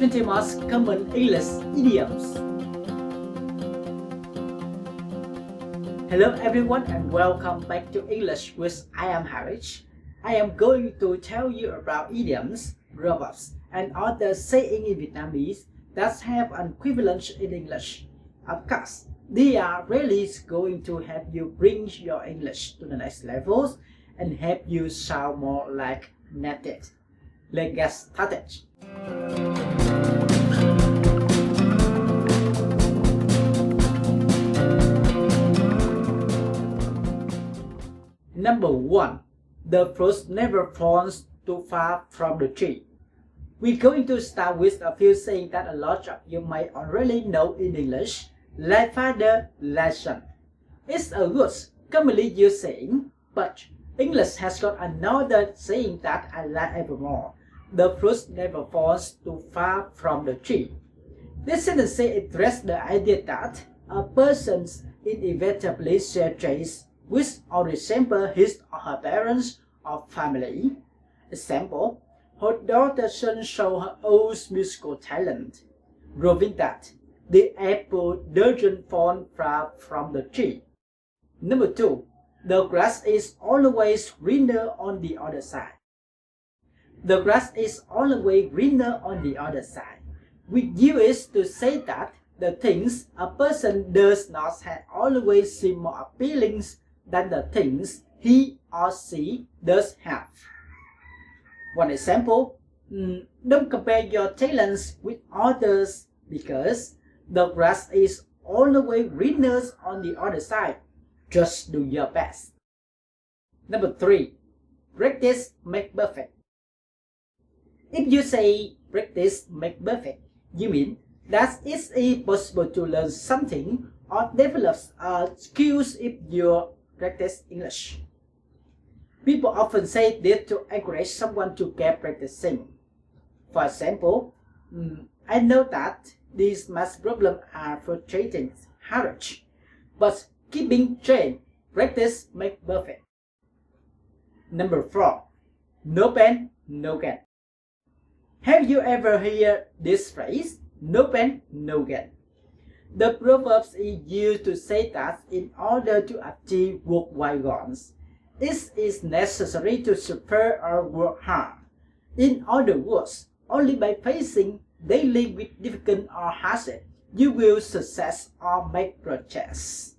20 most common English idioms. Hello everyone and welcome back to English with I am Harich. I am going to tell you about idioms, proverbs, and other sayings in Vietnamese that have an equivalent in English. Of course, they are really going to help you bring your English to the next levels and help you sound more like native. Let's get started. Number 1. The fruit never falls too far from the tree. We're going to start with a few sayings that a lot of you might already know in English, like father, like son. It's a good, commonly used saying, but English has got another saying that I like even more. The fruit never falls too far from the tree. This sentence addresses the idea that a person inevitably shares traits with or resemble his or her parents or family. Example, her daughter's son showed her own musical talent, proving that the apple doesn't fall far from the tree. Number 2. The grass is always greener on the other side. The grass is always greener on the other side. We use it to say that the things a person does not have always seem more appealing than the things he or she does have. One example, don't compare your talents with others because the grass is always greener on the other side. Just do your best. Number 3. Practice makes perfect. If you say practice makes perfect, you mean that it's possible to learn something or develop skills if you practice English. People often say this to encourage someone to keep practicing. For example, I know that these math problems are frustrating, Harich, but keeping trained, practice makes perfect. Number 4. No pain, no gain. Have you ever heard this phrase? No pain, no gain. The proverb is used to say that in order to achieve worthwhile goals, it is necessary to suffer or work hard. In other words, only by facing daily with difficult or hardship, you will success or make progress.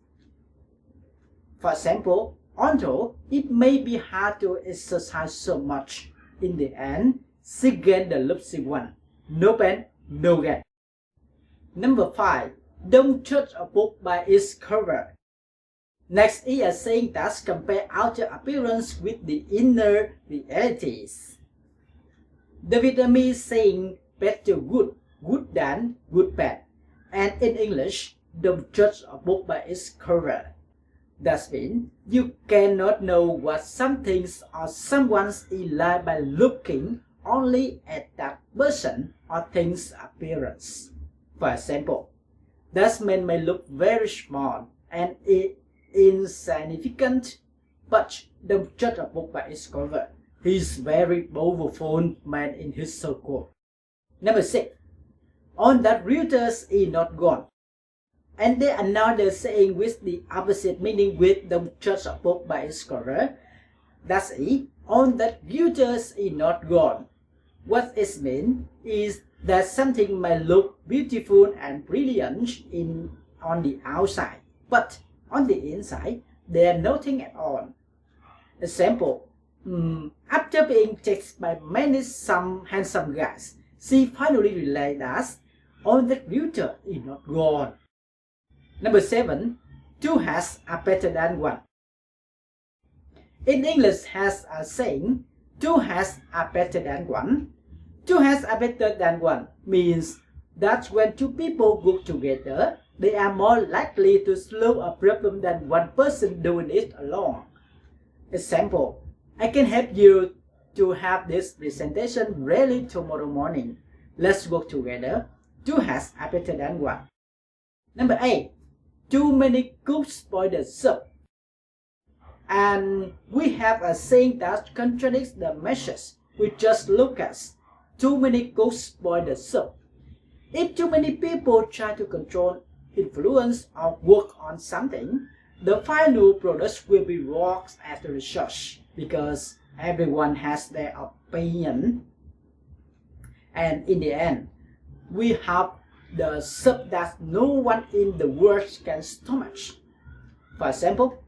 For example, although it may be hard to exercise so much, in the end, she gained the lucky one. No pain, no gain. Number 5. Don't judge a book by its cover. Next is a saying that compare outer appearance with the inner realities. The Vietnamese saying bad to good, good than good bad. And in English, don't judge a book by its cover. That means you cannot know what something or someone is like by looking only at that person or thing's appearance. For example, that man may look very small and insignificant, but don't judge a book by its cover. He is very powerful man in his circle. Number 6. On that Reuters is not gone. And there another saying with the opposite meaning with don't judge a book by its cover. That's it. On that Reuters is not gone. What it means is that something may look beautiful and brilliant on the outside, but on the inside, there's nothing at all. Example, after being texted by some handsome guys, she finally realized that all that beauty is not gone. Number 7. 2 heads are better than 1. In English has a saying, 2 heads are better than 1. 2 heads are better than 1 means that when 2 people work together, they are more likely to solve a problem than one person doing it alone. Example, I can help you to have this presentation ready tomorrow morning. Let's work together. 2 heads are better than 1. Number 8. Too many cooks spoil the soup. And we have a saying that contradicts the message we just looked at. Too many cooks spoil the soup If too many people try to control, influence, or work on something, the final product will be wrong as the result because everyone has their opinion. And in the end, we have the sub that no one in the world can stomach. For example,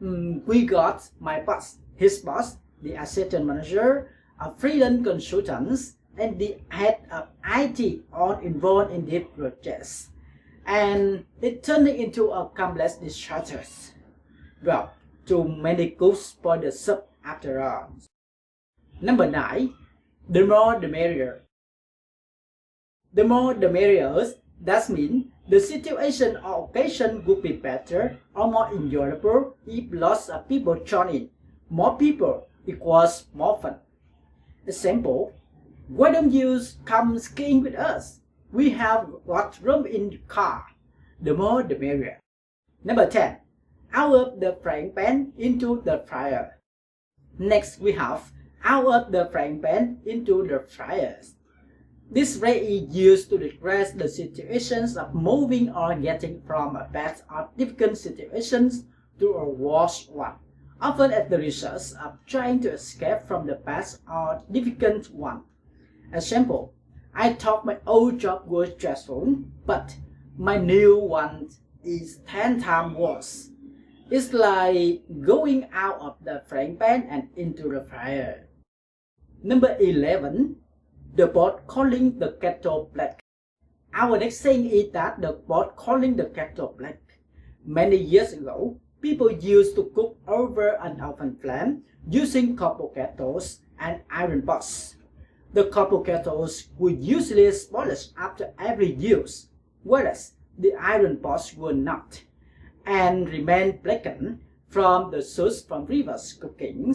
we got my boss, his boss, the assistant manager, a freelance consultant, and the head of IT all involved in this project. And it turned into a complex disaster. Well, too many cooks for the soup after all. Number 9. The more the merrier. The more the merrier, that means the situation or occasion would be better or more enjoyable if lots of people join in. More people equals more fun. Example, why don't you come skiing with us? We have got room in the car. The more the merrier. Number 10. Out of the frying pan into the fryer. Next we have out of the frying pan into the fryer. This phrase is used to describe the situations of moving or getting from a bad or difficult situation to a worse one, often as the result of trying to escape from the bad or difficult one. Example, I thought my old job was stressful, but my new one is 10 times worse. It's like going out of the frying pan and into the fire. Number 11. The pot calling the kettle black. Our next saying is that the pot calling the kettle black. Many years ago, people used to cook over an open flame using copper kettles and iron pots. The copper kettles would usually spoil after every use, whereas the iron pots were not, and remained blackened from the soot from previous cooking.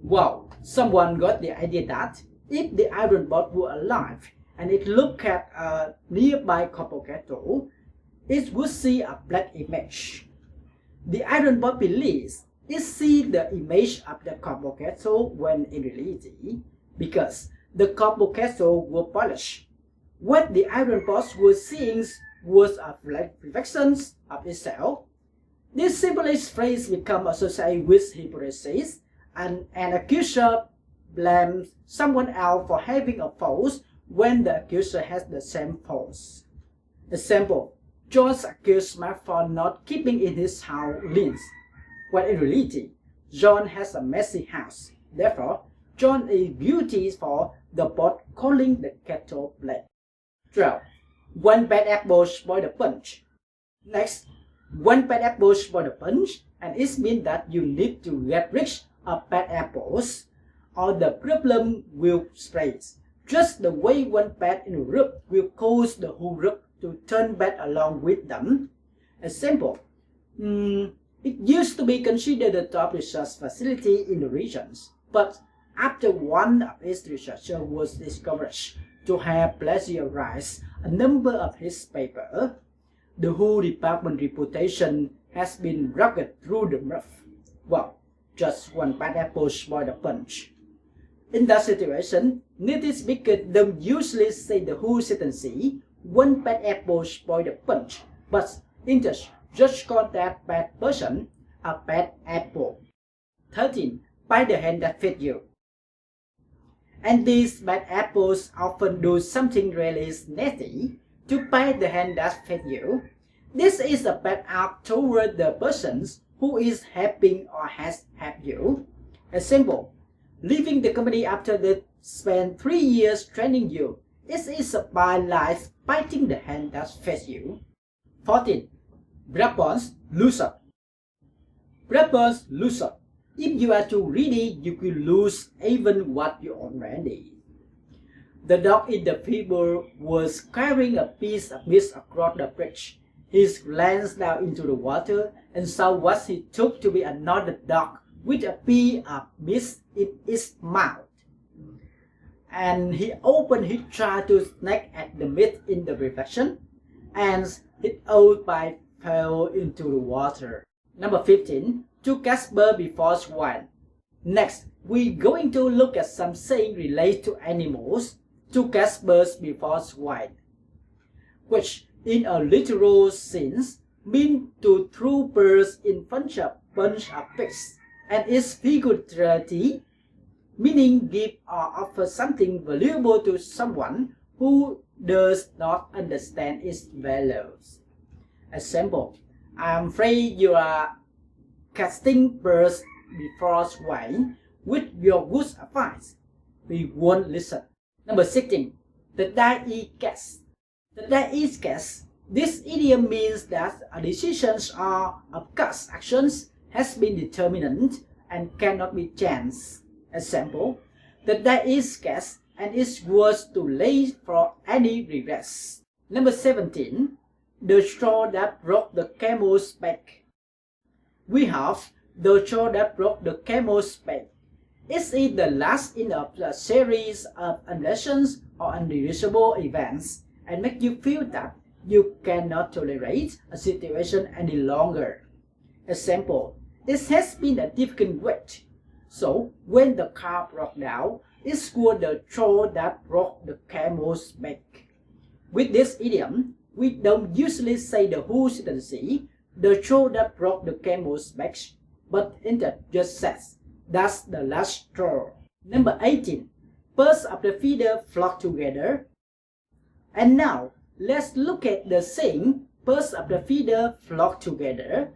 Wow, someone got the idea that if the iron pot were alive and it looked at a nearby copper kettle, it would see a black image. The iron pot believes it sees the image of the copper kettle when in reality, because the copper kettle was polished, what the iron pot was seeing was a reflection of itself. This simplest phrase becomes associated with hypocrisy, and an accuser blames someone else for having a fault when the accuser has the same fault. Example, John accused Mark for not keeping in his house clean, when in reality, John has a messy house. Therefore, John is guilty for the pot calling the kettle black. 12. One bad apple spoils the punch. Next, one bad apple spoils the punch, and it means that you need to get rid of bad apples, or the problem will spread. Just the way one bad in a group will cause the whole group to turn bad along with them. Example, it used to be considered the top research facility in the regions, but after one of its researchers was discovered to have plagiarized a number of his papers, the whole department reputation has been rugged through the roof. Well, just one bad apple spoiled the punch. In that situation, native speakers don't usually say the whole sentence, one bad apple spoiled the punch, but instead just call that bad person a bad apple. 13. Bite the hand that fed you. And these bad apples often do something really nasty to bite the hand that fed you. This is a bad act toward the person who is helping or has helped you. Example, leaving the company after they spent 3 years training you. It is a bad life biting the hand that fed you. 14. Grapples, loser. Grapples, loser. If you are too greedy, you will lose even what you already. The dog in the fable was carrying a piece of meat across the bridge. He glanced down into the water and saw what he took to be another dog with a piece of meat in its mouth. And he opened his try to snack at the meat in the reflection, and his old bite fell into the water. Number 15. To casper before swine. Next, we're going to look at some saying related to animals. To caspers before swine. which in a literal sense means to throw birds in bunch of pigs, and its figuratively meaning give or offer something valuable to someone who does not understand its values. Example, I'm afraid you are casting birds before swine. With your good advice, we won't listen. Number 16. The die is cast. The die is cast. This idiom means that a decision or a past actions has been determined and cannot be changed. Example, the die is cast and it's worse too late for any regrets. Number 17. The straw that broke the camel's back. We have the straw that broke the camel's back. It is the last in a series of unlessons or unreasonable events and make you feel that you cannot tolerate a situation any longer. Example, it has been a difficult wait. So when the car broke down, it was the straw that broke the camel's back. With this idiom, we don't usually say the whole sentence, the straw that broke the camel's back, but instead just says, that's the last straw. Number 18. Birds of the feather flock together. And now, let's look at the saying, birds of the feather flock together.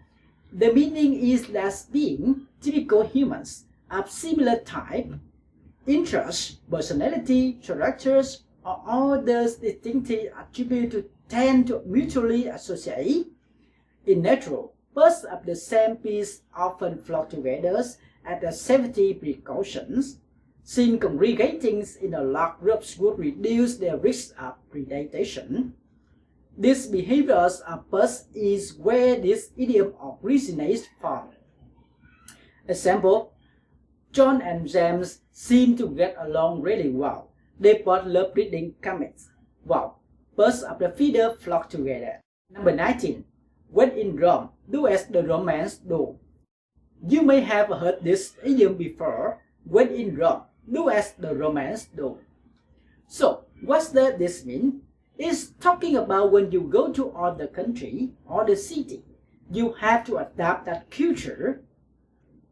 The meaning is that being typical humans of similar type, interest, personality, characters, or other distinctive attributes tend to mutually associate. In nature, birds of the same species often flock together as the safety precautions, since congregating in a large groups would reduce their risk of predation. This behavior of birds is where this idiom originates from. Example, John and James seem to get along really well. They both love breeding camels. Wow, birds of the feather flock together. Number 19. When in Rome, do as the Romans do. You may have heard this idiom before. When in Rome, do as the Romans do. So, what does this mean? It's talking about when you go to other country or the city, you have to adapt that culture.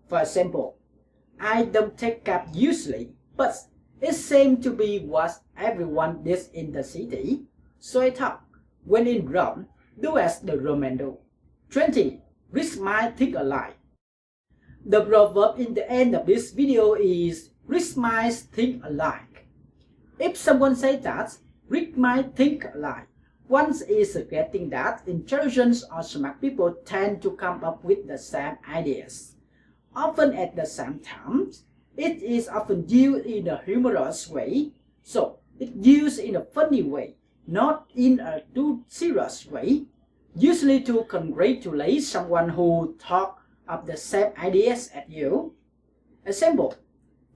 For example, I don't take cab usually, but it seems to be what everyone does in the city. So I thought, when in Rome, do as the Romans do. 20. Risk my think alike. The proverb in the end of this video is read minds think alike. If someone says that, read minds think alike, one is getting that intelligent or smart people tend to come up with the same ideas. Often at the same time, it is often used in a humorous way, so it's used in a funny way, not in a too serious way, usually to congratulate someone who talks of the same ideas as you. Example,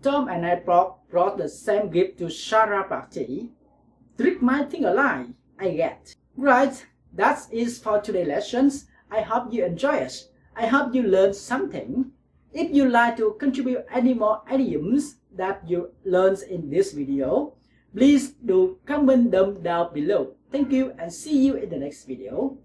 Tom and I brought the same gift to Sarah's party. Trick my thing alive, I get. Right, that is for today's lessons. I hope you enjoy it. I hope you learned something. If you like to contribute any more idioms that you learned in this video, please do comment them down below. Thank you and see you in the next video.